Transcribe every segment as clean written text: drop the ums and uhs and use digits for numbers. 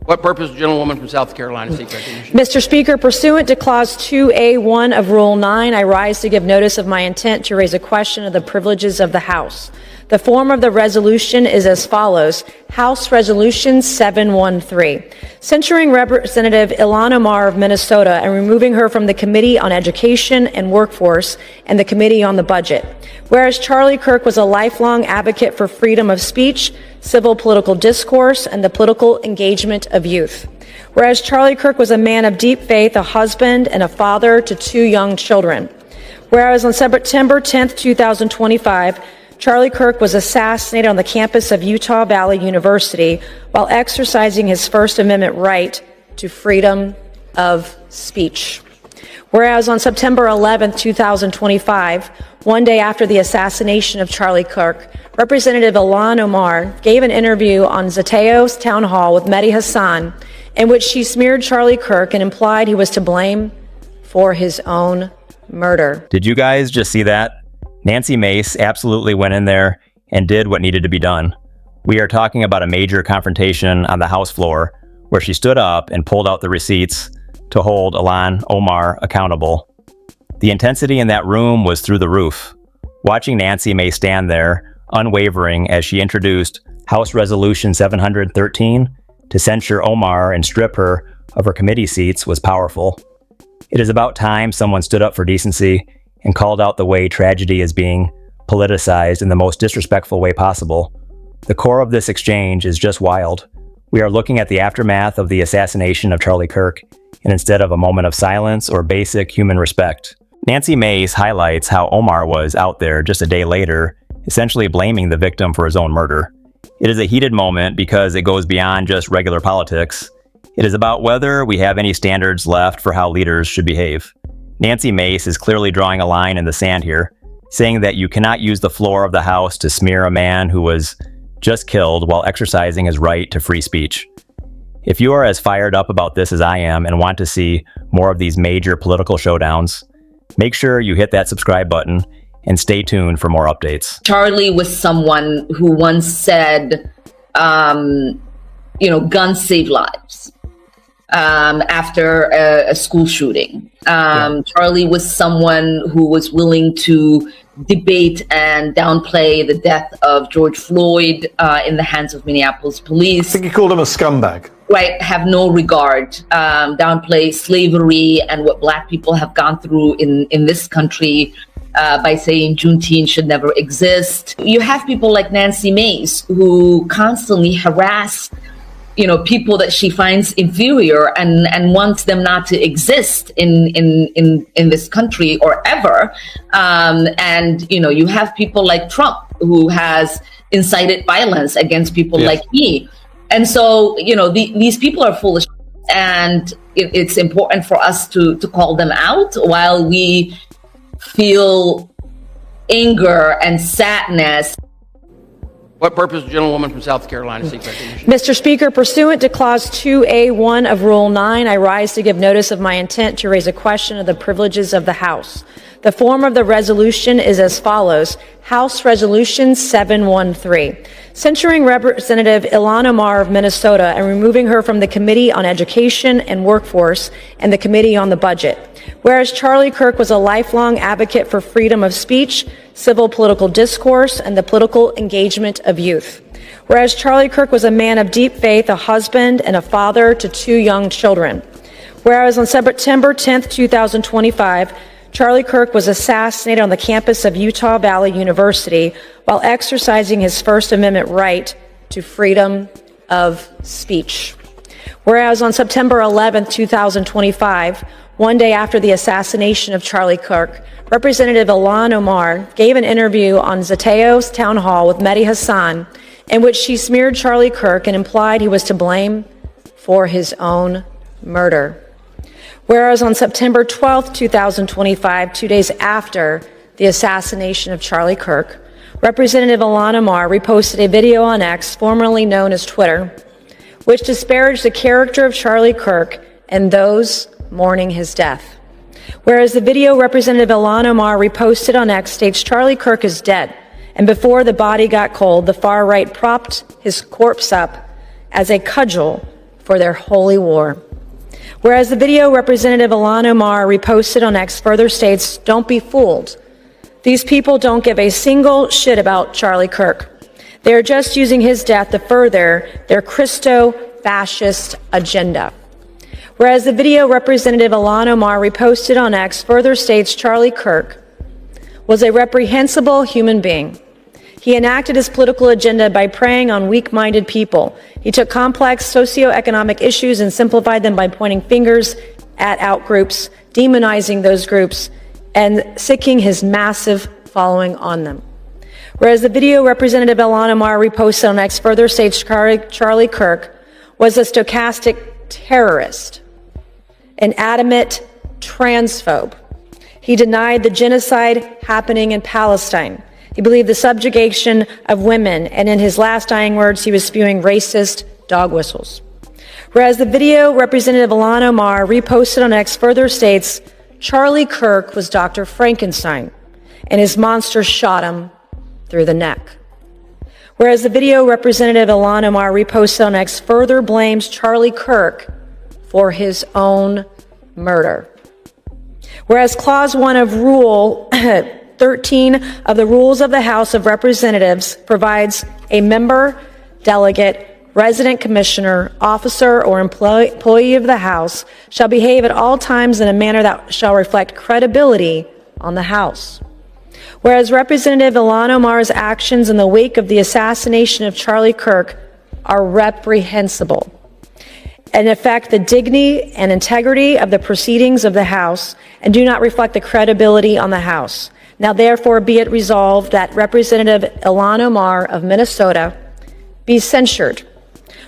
What purpose, gentlewoman from South Carolina, seek recognition? Mr. Speaker, pursuant to Clause 2A1 of Rule 9, I rise to give notice of my intent to raise a question of the privileges of the House. The form of the resolution is as follows. House Resolution 713, censuring Representative Ilhan Omar of Minnesota and removing her from the Committee on Education and Workforce and the Committee on the Budget. Whereas Charlie Kirk was a lifelong advocate for freedom of speech, civil political discourse, and the political engagement of youth. Whereas Charlie Kirk was a man of deep faith, a husband, and a father to 2 young children. Whereas on September 10, 2025, Charlie Kirk was assassinated on the campus of Utah Valley University while exercising his First Amendment right to freedom of speech. Whereas on September 11, 2025, one day after the assassination of Charlie Kirk, Representative Ilhan Omar gave an interview on Zateo's town hall with Mehdi Hassan in which she smeared Charlie Kirk and implied he was to blame for his own murder. Did you guys just see that? Nancy Mace absolutely went in there and did what needed to be done. We are talking about a major confrontation on the House floor where she stood up and pulled out the receipts to hold Ilhan Omar accountable. The intensity in that room was through the roof. Watching Nancy Mace stand there, unwavering as she introduced House Resolution 713 to censure Omar and strip her of her committee seats was powerful. It is about time someone stood up for decency and called out the way tragedy is being politicized in the most disrespectful way possible. The core of this exchange is just wild. We are looking at the aftermath of the assassination of Charlie Kirk, and instead of a moment of silence or basic human respect. Nancy Mace highlights how Omar was out there just a day later, essentially blaming the victim for his own murder. It is a heated moment because it goes beyond just regular politics. It is about whether we have any standards left for how leaders should behave. Nancy Mace is clearly drawing a line in the sand here, saying that you cannot use the floor of the House to smear a man who was just killed while exercising his right to free speech. If you are as fired up about this as I am and want to see more of these major political showdowns, make sure you hit that subscribe button and stay tuned for more updates. Charlie was someone who once said, guns save lives. After a school shooting. Charlie was someone who was willing to debate and downplay the death of George Floyd in the hands of Minneapolis police. I think he called him a scumbag. Right, have no regard, downplay slavery and what Black people have gone through in this country by saying Juneteenth should never exist. You have people like Nancy Mace who constantly harass people that she finds inferior and wants them not to exist in this country or ever. You have people like Trump who has incited violence against people like me. And so, these people are foolish, and it's important for us to call them out while we feel anger and sadness. What purpose, gentlewoman from South Carolina, seek recognition? Mr. Speaker, pursuant to Clause 2A1 of Rule 9, I rise to give notice of my intent to raise a question of the privileges of the House. The form of the resolution is as follows. House Resolution 713, censuring Representative Ilhan Omar of Minnesota and removing her from the Committee on Education and Workforce and the Committee on the Budget. Whereas Charlie Kirk was a lifelong advocate for freedom of speech, civil political discourse, and the political engagement of youth. Whereas Charlie Kirk was a man of deep faith, a husband, and a father to 2 young children. Whereas on September 10, 2025, Charlie Kirk was assassinated on the campus of Utah Valley University while exercising his First Amendment right to freedom of speech. Whereas on September 11, 2025, one day after the assassination of Charlie Kirk, Representative Ilhan Omar gave an interview on Zateo's town hall with Mehdi Hassan in which she smeared Charlie Kirk and implied he was to blame for his own murder. Whereas on September 12, 2025, 2 days after the assassination of Charlie Kirk, Representative Ilhan Omar reposted a video on X, formerly known as Twitter, which disparaged the character of Charlie Kirk and those mourning his death. Whereas the video Representative Ilhan Omar reposted on X states Charlie Kirk is dead, and before the body got cold, the far right propped his corpse up as a cudgel for their holy war. Whereas the video Representative Ilhan Omar reposted on X further states, don't be fooled. These people don't give a single shit about Charlie Kirk. They are just using his death to further their Christo-fascist agenda. Whereas the video Representative Ilhan Omar reposted on X further states Charlie Kirk was a reprehensible human being. He enacted his political agenda by preying on weak-minded people. He took complex socioeconomic issues and simplified them by pointing fingers at outgroups, demonizing those groups, and sicking his massive following on them. Whereas the video Representative Ilhan Omar reposted on X further states Charlie Kirk was a stochastic terrorist, an adamant transphobe. He denied the genocide happening in Palestine. He believed the subjugation of women, and in his last dying words, he was spewing racist dog whistles. Whereas the video Representative Ilhan Omar reposted on X further states, Charlie Kirk was Dr. Frankenstein, and his monster shot him through the neck. Whereas the video Representative Ilhan Omar reposted on X further blames Charlie Kirk for his own murder. Whereas Clause 1 of Rule 13 of the Rules of the House of Representatives provides a member, delegate, resident commissioner, officer, or employee of the House shall behave at all times in a manner that shall reflect credibility on the House. Whereas Representative Ilhan Omar's actions in the wake of the assassination of Charlie Kirk are reprehensible and affect the dignity and integrity of the proceedings of the House and do not reflect the credibility on the House. Now, therefore, be it resolved that Representative Ilhan Omar of Minnesota be censured.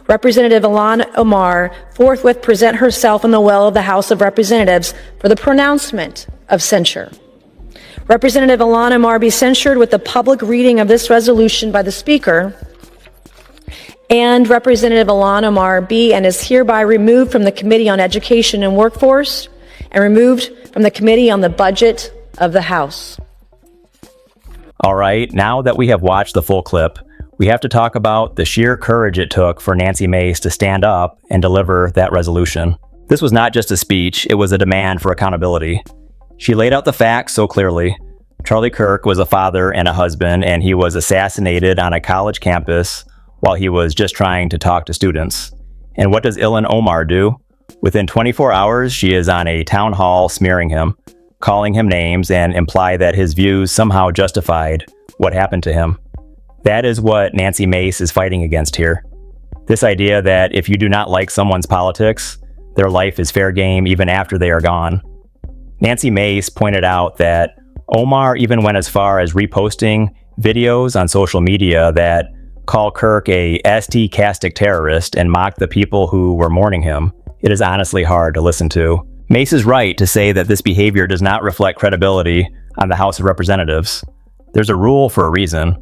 Representative Ilhan Omar forthwith present herself in the well of the House of Representatives for the pronouncement of censure. Representative Ilhan Omar be censured with the public reading of this resolution by the Speaker, and Representative Ilhan Omar be and is hereby removed from the Committee on Education and Workforce and removed from the Committee on the Budget of the House. All right, now that we have watched the full clip, we have to talk about the sheer courage it took for Nancy Mace to stand up and deliver that resolution. This was not just a speech, it was a demand for accountability. She laid out the facts so clearly. Charlie Kirk was a father and a husband, and he was assassinated on a college campus while he was just trying to talk to students. And what does Ilhan Omar do? Within 24 hours, she is on a town hall smearing him, calling him names, and imply that his views somehow justified what happened to him. That is what Nancy Mace is fighting against here. This idea that if you do not like someone's politics, their life is fair game even after they are gone. Nancy Mace pointed out that Omar even went as far as reposting videos on social media that call Kirk a stochastic terrorist and mock the people who were mourning him. It is honestly hard to listen to. Mace is right to say that this behavior does not reflect credibility on the House of Representatives. There's a rule for a reason.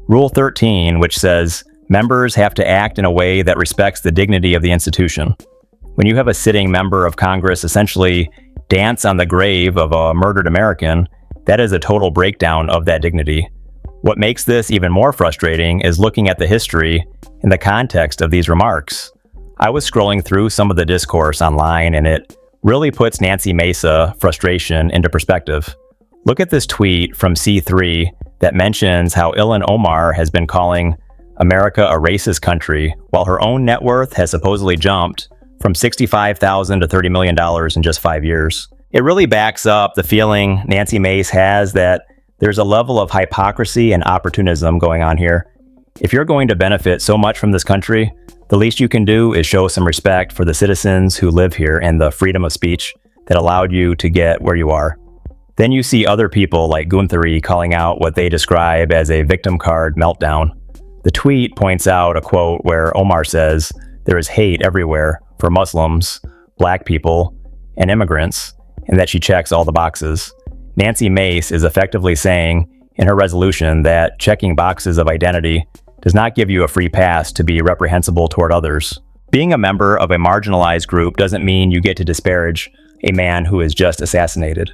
Rule 13, which says members have to act in a way that respects the dignity of the institution. When you have a sitting member of Congress essentially dance on the grave of a murdered American, that is a total breakdown of that dignity. What makes this even more frustrating is looking at the history and the context of these remarks. I was scrolling through some of the discourse online, and it really puts Nancy Mace's frustration into perspective. Look at this tweet from C3 that mentions how Ilhan Omar has been calling America a racist country, while her own net worth has supposedly jumped from $65,000 to $30 million in just 5 years. It really backs up the feeling Nancy Mace has that there's a level of hypocrisy and opportunism going on here. If you're going to benefit so much from this country, the least you can do is show some respect for the citizens who live here and the freedom of speech that allowed you to get where you are. Then you see other people like Gunther calling out what they describe as a victim card meltdown. The tweet points out a quote where Omar says, "There is hate everywhere for Muslims, black people, and immigrants," and that she checks all the boxes. Nancy Mace is effectively saying in her resolution that checking boxes of identity does not give you a free pass to be reprehensible toward others. Being a member of a marginalized group doesn't mean you get to disparage a man who is just assassinated.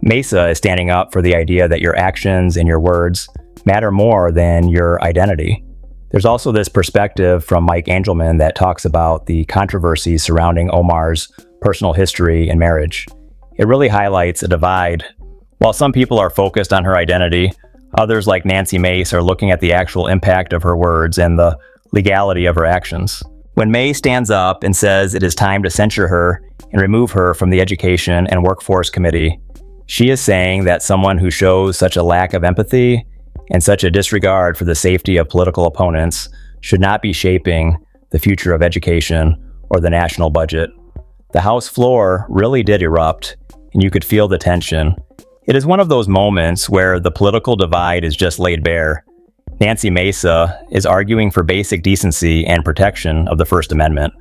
Mesa is standing up for the idea that your actions and your words matter more than your identity. There's also this perspective from Mike Angelman that talks about the controversies surrounding Omar's personal history and marriage. It really highlights a divide. While some people are focused on her identity, others like Nancy Mace are looking at the actual impact of her words and the legality of her actions. When May stands up and says it is time to censure her and remove her from the Education and Workforce Committee, she is saying that someone who shows such a lack of empathy and such a disregard for the safety of political opponents should not be shaping the future of education or the national budget. The House floor really did erupt, and you could feel the tension. It is one of those moments where the political divide is just laid bare. Nancy Mesa is arguing for basic decency and protection of the First Amendment.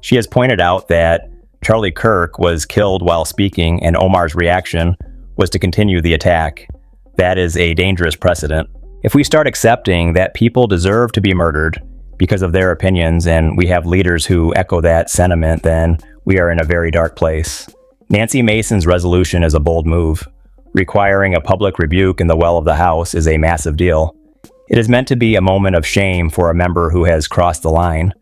She has pointed out that Charlie Kirk was killed while speaking, and Omar's reaction was to continue the attack. That is a dangerous precedent. If we start accepting that people deserve to be murdered because of their opinions, and we have leaders who echo that sentiment, then we are in a very dark place. Nancy Mason's resolution is a bold move. Requiring a public rebuke in the well of the House is a massive deal. It is meant to be a moment of shame for a member who has crossed the line.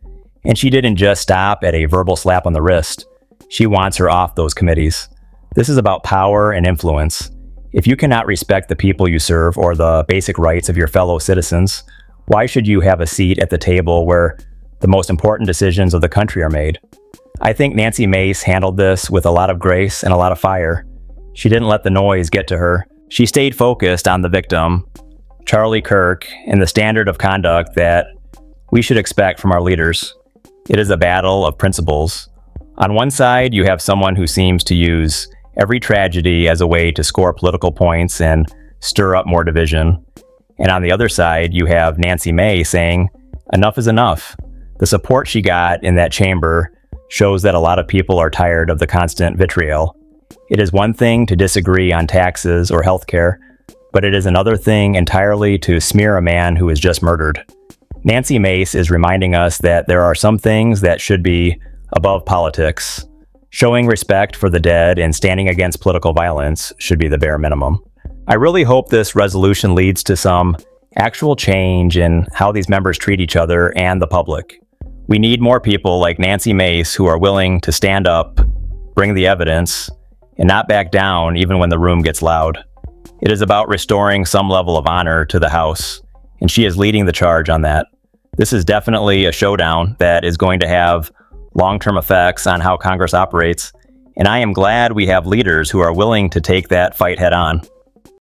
And she didn't just stop at a verbal slap on the wrist. She wants her off those committees. This is about power and influence. If you cannot respect the people you serve or the basic rights of your fellow citizens, why should you have a seat at the table where the most important decisions of the country are made? I think Nancy Mace handled this with a lot of grace and a lot of fire. She didn't let the noise get to her. She stayed focused on the victim, Charlie Kirk, and the standard of conduct that we should expect from our leaders. It is a battle of principles. On one side, you have someone who seems to use every tragedy as a way to score political points and stir up more division. And on the other side, you have Nancy May saying, enough is enough. The support she got in that chamber shows that a lot of people are tired of the constant vitriol. It is one thing to disagree on taxes or healthcare, but it is another thing entirely to smear a man who was just murdered. Nancy Mace is reminding us that there are some things that should be above politics. Showing respect for the dead and standing against political violence should be the bare minimum. I really hope this resolution leads to some actual change in how these members treat each other and the public. We need more people like Nancy Mace who are willing to stand up, bring the evidence, and not back down even when the room gets loud. It is about restoring some level of honor to the House, and she is leading the charge on that. This is definitely a showdown that is going to have long-term effects on how Congress operates, and I am glad we have leaders who are willing to take that fight head on.